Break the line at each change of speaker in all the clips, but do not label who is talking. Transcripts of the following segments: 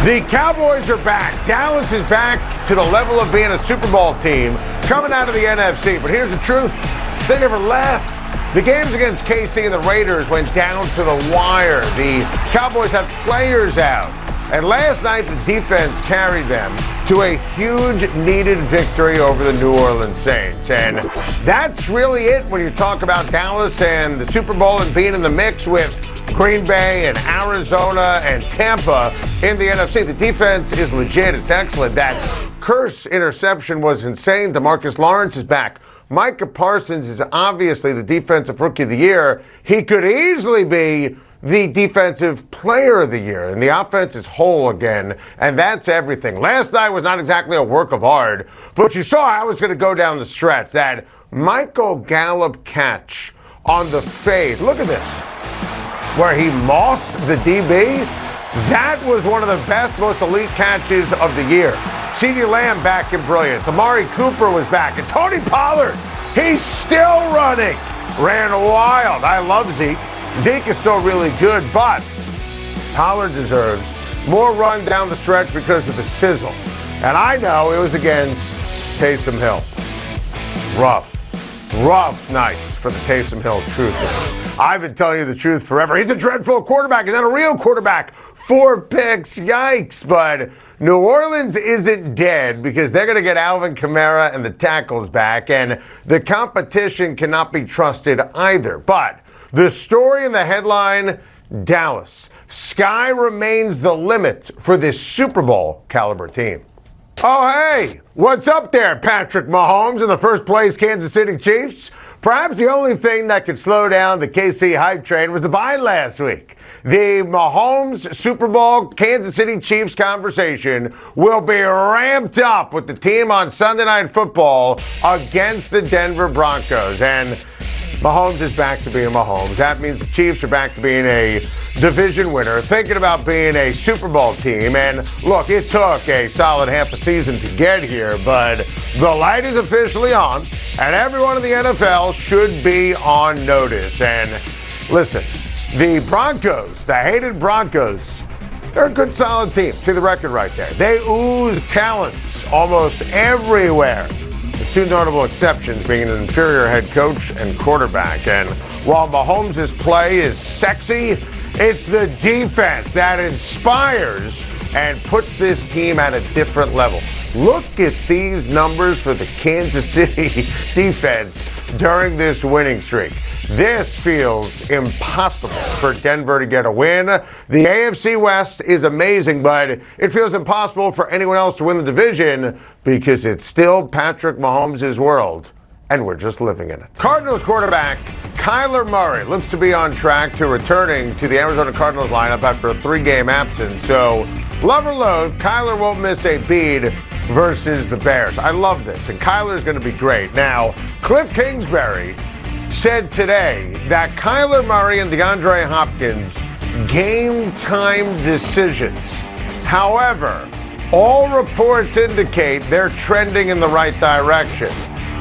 The Cowboys are back. Dallas is back to the level of being a Super Bowl team coming out of the NFC. But here's the truth. They never left. The games against KC and the Raiders went down to the wire. The Cowboys had players out. And last night, the defense carried them to a huge needed victory over the New Orleans Saints. And that's really it when you talk about Dallas and the Super Bowl and being in the mix with Green Bay and Arizona and Tampa in the NFC. The defense is legit. It's excellent. That Curse interception was insane. DeMarcus Lawrence is back. Micah Parsons is obviously the defensive rookie of the year. He could easily be the defensive player of the year. And the offense is whole again. And that's everything. Last night was not exactly a work of art. But you saw I was going to go down the stretch. That Michael Gallup catch on the fade. Look at this. Where he mossed the DB, that was one of the best, most elite catches of the year. CeeDee Lamb back and brilliant. Amari Cooper was back. And Tony Pollard, he's still running. Ran wild. I love Zeke. Zeke is still really good, but Pollard deserves more run down the stretch because of the sizzle. And I know it was against Taysom Hill. Rough nights for the Taysom Hill truthers. I've been telling you the truth forever. He's a dreadful quarterback. He's not a real quarterback. 4 picks, yikes. But New Orleans isn't dead because they're going to get Alvin Kamara and the tackles back, and the competition cannot be trusted either. But the story in the headline, Dallas. Sky remains the limit for this Super Bowl caliber team. Oh, hey, what's up there, Patrick Mahomes and the first place Kansas City Chiefs? Perhaps the only thing that could slow down the KC hype train was the bye last week. The Mahomes Super Bowl Kansas City Chiefs conversation will be ramped up with the team on Sunday Night Football against the Denver Broncos. And Mahomes is back to being Mahomes. That means the Chiefs are back to being a division winner, thinking about being a Super Bowl team. And look, it took a solid half a season to get here, but the light is officially on, and everyone in the NFL should be on notice. And listen, the Broncos, the hated Broncos, they're a good, solid team. See the record right there. They ooze talents almost everywhere. With 2 notable exceptions being an inferior head coach and quarterback. And while Mahomes' play is sexy, it's the defense that inspires and puts this team at a different level. Look at these numbers for the Kansas City defense during this winning streak. This feels impossible for Denver to get a win. The AFC West is amazing, but it feels impossible for anyone else to win the division because it's still Patrick Mahomes' world, and we're just living in it. Cardinals quarterback Kyler Murray looks to be on track to returning to the Arizona Cardinals lineup after a 3-game absence. So, love or loathe, Kyler won't miss a beat versus the Bears. I love this, and Kyler's going to be great. Now, Cliff Kingsbury said today that Kyler Murray and DeAndre Hopkins game time decisions. However, all reports indicate they're trending in the right direction.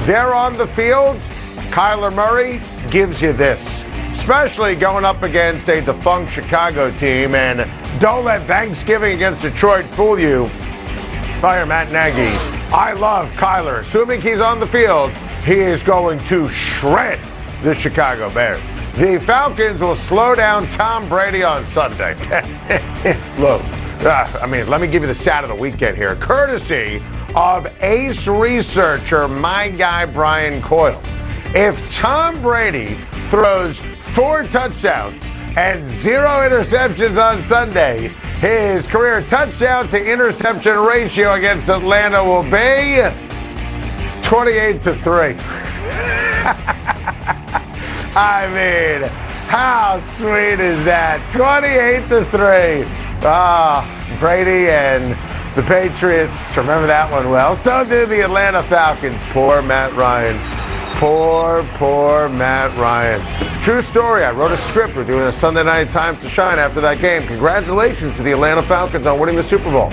They're on the field. Kyler Murray gives you this, especially going up against a defunct Chicago team. And don't let Thanksgiving against Detroit fool you. Fire Matt Nagy. I love Kyler. Assuming he's on the field, he is going to shred the Chicago Bears. The Falcons will slow down Tom Brady on Sunday. Look, let me give you the stat of the weekend here. Courtesy of ace researcher, my guy Brian Coyle. If Tom Brady throws 4 touchdowns and 0 interceptions on Sunday, his career touchdown to interception ratio against Atlanta will be 28-3. I mean, how sweet is that? 28-3. Brady and the Patriots, remember that one well. So do the Atlanta Falcons. Poor Matt Ryan. Poor Matt Ryan. True story. I wrote a script. We're doing a Sunday night Time to Shine after that game. Congratulations to the Atlanta Falcons on winning the Super Bowl.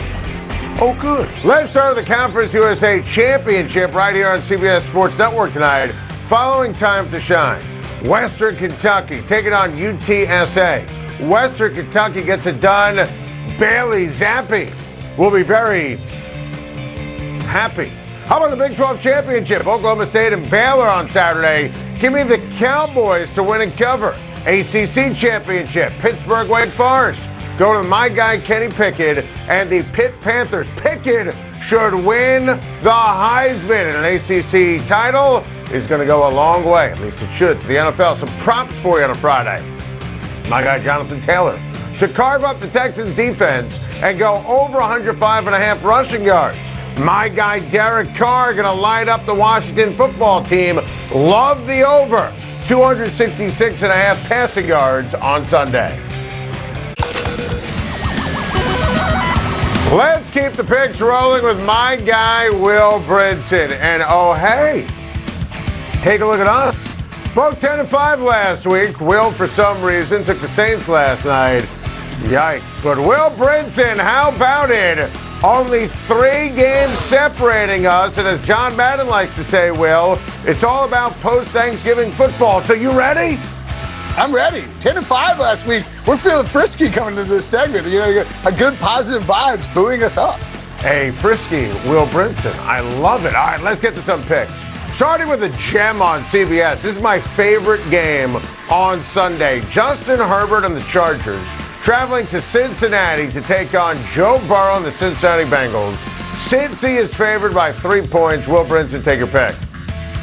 Oh, good. Let's start with the Conference USA Championship right here on CBS Sports Network tonight. Following Time to Shine, Western Kentucky taking on UTSA. Western Kentucky gets it done Bailey Zappi will be very happy. How about the Big 12 championship? Oklahoma State and Baylor on Saturday. Give me the Cowboys to win and cover. ACC championship, Pittsburgh, Wake Forest. Go to my guy Kenny Pickett and the Pitt Panthers. Pickett should win the Heisman, and an ACC title is going to go a long way, at least it should, to the NFL. Some props for you on a Friday. My guy Jonathan Taylor to carve up the Texans defense and go over 105.5 rushing yards. My guy Derek Carr going to light up the Washington football team. Love the over 266.5 passing yards on Sunday. Let's keep the picks rolling with my guy Will Brinson. And oh hey, take a look at us. Both 10-5 last week. Will, for some reason, took the Saints last night. Yikes. But Will Brinson, how about it? Only 3 games separating us. And as John Madden likes to say, Will, it's all about post-Thanksgiving football. So you ready?
I'm ready. 10-5 last week. We're feeling frisky coming into this segment. You know, a good positive vibes buoying us up.
Hey, frisky Will Brinson. I love it. All right, let's get to some picks. Starting with a gem on CBS. This is my favorite game on Sunday. Justin Herbert and the Chargers traveling to Cincinnati to take on Joe Burrow and the Cincinnati Bengals. Cincy is favored by 3 points. Will Brinson, take your pick.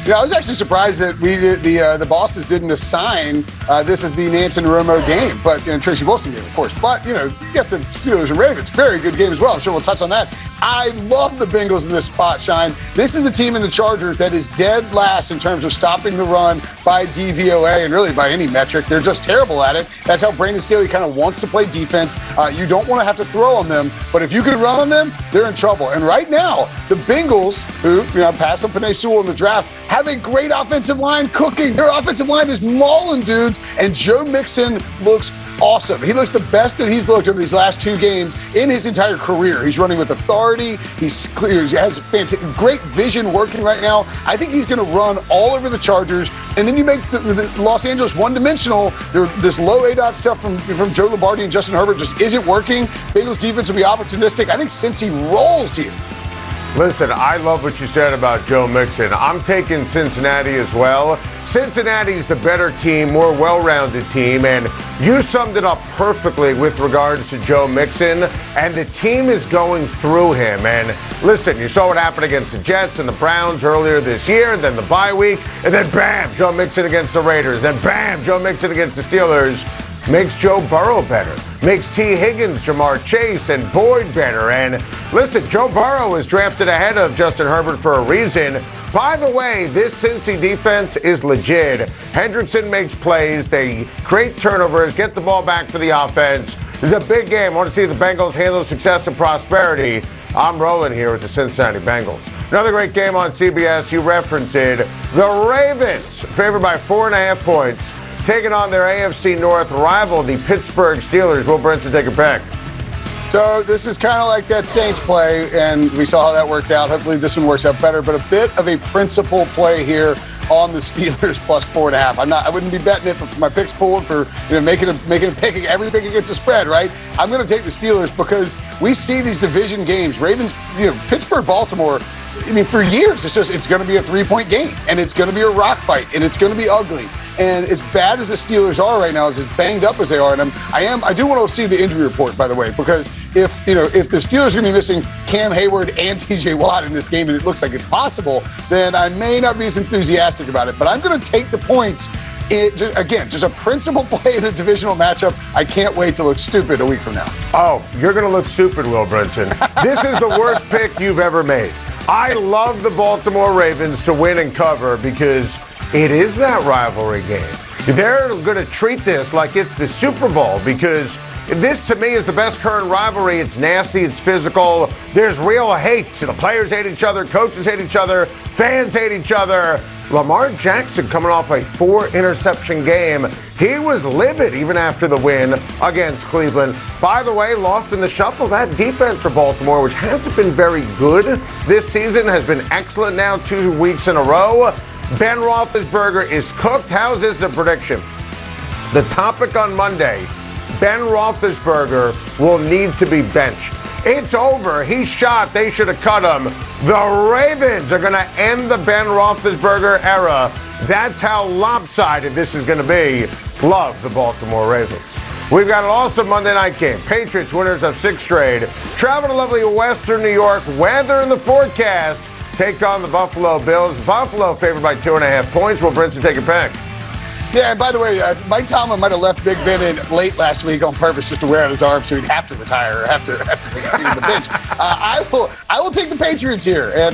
I was actually surprised that the bosses didn't assign this as the Nance and Romo game, but Tracy Wilson game, of course. But you get the Steelers and Ravens, very good game as well. I'm sure we'll touch on that. I love the Bengals in this spot, Schein. This is a team in the Chargers that is dead last in terms of stopping the run by DVOA and really by any metric. They're just terrible at it. That's how Brandon Staley kind of wants to play defense. You don't want to have to throw on them, but if you can run on them, they're in trouble. And right now, the Bengals, who passed on Penei Sewell in the draft, have a great offensive line cooking. Their offensive line is mauling dudes, and Joe Mixon looks awesome. He looks the best that he's looked over these last 2 games in his entire career. He's running with authority. He's clear. He has great vision working right now. I think he's going to run all over the Chargers, and then you make the Los Angeles one-dimensional. This low ADOT stuff from Joe Lombardi and Justin Herbert just isn't working. Bengals defense will be opportunistic. I think Cincy rolls here.
Listen, I love what you said about Joe Mixon. I'm taking Cincinnati as well. Cincinnati's the better team, more well-rounded team, and you summed it up perfectly with regards to Joe Mixon, and the team is going through him. And listen, you saw what happened against the Jets and the Browns earlier this year, and then the bye week, and then bam, Joe Mixon against the Raiders, then bam, Joe Mixon against the Steelers. Makes Joe Burrow better, makes T. Higgins, Jamar Chase, and Boyd better. And listen, Joe Burrow was drafted ahead of Justin Herbert for a reason. By the way, this Cincy defense is legit. Hendrickson makes plays. They create turnovers, get the ball back for the offense. This is a big game. I want to see the Bengals handle success and prosperity. I'm rolling here with the Cincinnati Bengals. Another great game on CBS. You referenced it. The Ravens, favored by 4.5 points, taking on their AFC North rival, the Pittsburgh Steelers. Will Brinson, take a pick?
So this is kind of like that Saints play, and we saw how that worked out. Hopefully this one works out better, but a bit of a principal play here on the Steelers plus 4.5. I wouldn't be betting it, but for my picks pool, for making a pick, every pick against the spread, right? I'm going to take the Steelers because we see these division games. Ravens, Pittsburgh, Baltimore. For years, it's going to be a 3-point game, and it's going to be a rock fight, and it's going to be ugly. And as bad as the Steelers are right now, as banged up as they are, and I do want to see the injury report, by the way, because if the Steelers are going to be missing Cam Hayward and TJ Watt in this game, and it looks like it's possible, then I may not be as enthusiastic about it. But I'm going to take the points. Just a principal play in a divisional matchup. I can't wait to look stupid a week from now.
Oh, you're going to look stupid, Will Brinson. This is the worst pick you've ever made. I love the Baltimore Ravens to win and cover because it is that rivalry game. They're going to treat this like it's the Super Bowl because this, to me, is the best current rivalry. It's nasty. It's physical. There's real hate. So the players hate each other. Coaches hate each other. Fans hate each other. Lamar Jackson coming off a 4-interception game. He was livid even after the win against Cleveland. By the way, lost in the shuffle. That defense for Baltimore, which hasn't been very good this season, has been excellent now 2 weeks in a row. Ben Roethlisberger is cooked. How's this a prediction? The topic on Monday, Ben Roethlisberger will need to be benched. It's over. He's shot. They should have cut him. The Ravens are going to end the Ben Roethlisberger era. That's how lopsided this is going to be. Love the Baltimore Ravens. We've got an awesome Monday night game. Patriots winners of 6 straight. Travel to lovely Western New York. Weather in the forecast. Take on the Buffalo Bills. Buffalo favored by 2.5 points. Will Brinson take a pick?
Yeah, and by the way, Mike Tomlin might have left Big Ben in late last week on purpose just to wear out his arm so he'd have to retire or have to take his team to the bench. I will take the Patriots here, and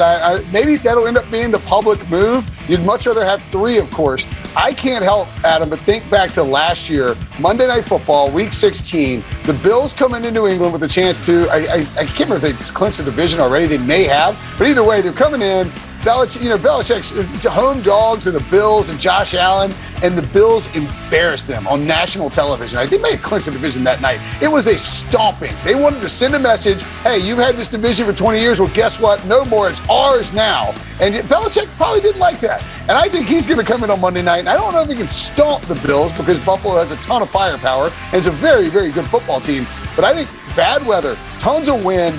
maybe that'll end up being the public move. You'd much rather have 3, of course. I can't help, Adam, but think back to last year, Monday Night Football, Week 16. The Bills coming into New England with a chance to, I can't remember if they clinched the division already. They may have, but either way, they're coming in. Belichick's home dogs and the Bills and Josh Allen, and the Bills embarrassed them on national television. They may have clinched the division that night. It was a stomping. They wanted to send a message, hey, you've had this division for 20 years. Well, guess what? No more. It's ours now. And Belichick probably didn't like that. And I think he's going to come in on Monday night, and I don't know if he can stomp the Bills because Buffalo has a ton of firepower and is a very, very good football team. But I think bad weather, tons of wind,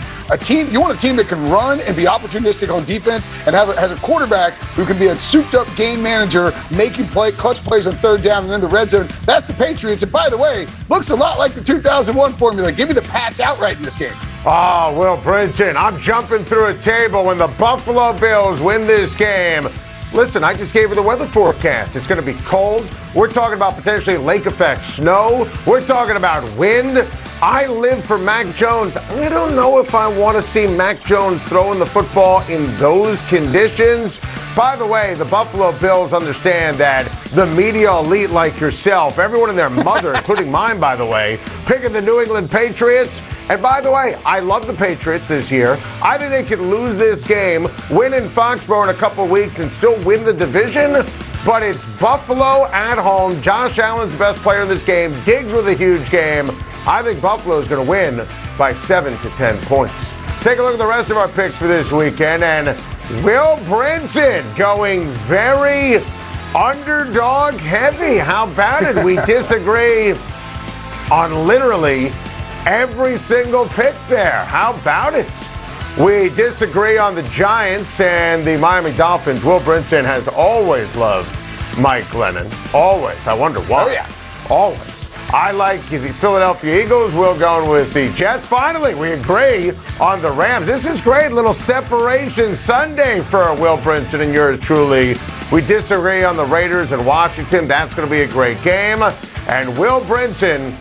you want a team that can run and be opportunistic on defense and has a quarterback who can be a souped-up game manager, making clutch plays on 3rd down and in the red zone. That's the Patriots. And by the way, looks a lot like the 2001 formula. Give me the Pats outright in this game.
Oh, Will Brinson, I'm jumping through a table when the Buffalo Bills win this game. Listen, I just gave you the weather forecast. It's going to be cold. We're talking about potentially lake effect snow. We're talking about wind. I live for Mac Jones. I don't know if I want to see Mac Jones throwing the football in those conditions. By the way, the Buffalo Bills understand that the media elite like yourself, everyone and their mother, including mine, by the way, picking the New England Patriots. And by the way, I love the Patriots this year. I think they could lose this game, win in Foxborough in a couple of weeks, and still win the division. But it's Buffalo at home. Josh Allen's the best player in this game. Diggs with a huge game. I think Buffalo is going to win by 7 to 10 points. Take a look at the rest of our picks for this weekend. And Will Brinson going very underdog heavy. How about it? We disagree on literally every single pick there. How about it? We disagree on the Giants and the Miami Dolphins. Will Brinson has always loved Mike Glennon. Always. I wonder why.
Oh, yeah.
Always. I like the Philadelphia Eagles. Will going with the Jets. Finally, we agree on the Rams. This is great. Little separation Sunday for Will Brinson and yours truly. We disagree on the Raiders and Washington. That's going to be a great game. And Will Brinson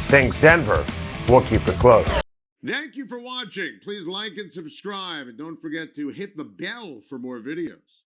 thinks Denver will keep it close.
Thank you for watching. Please like and subscribe. And don't forget to hit the bell for more videos.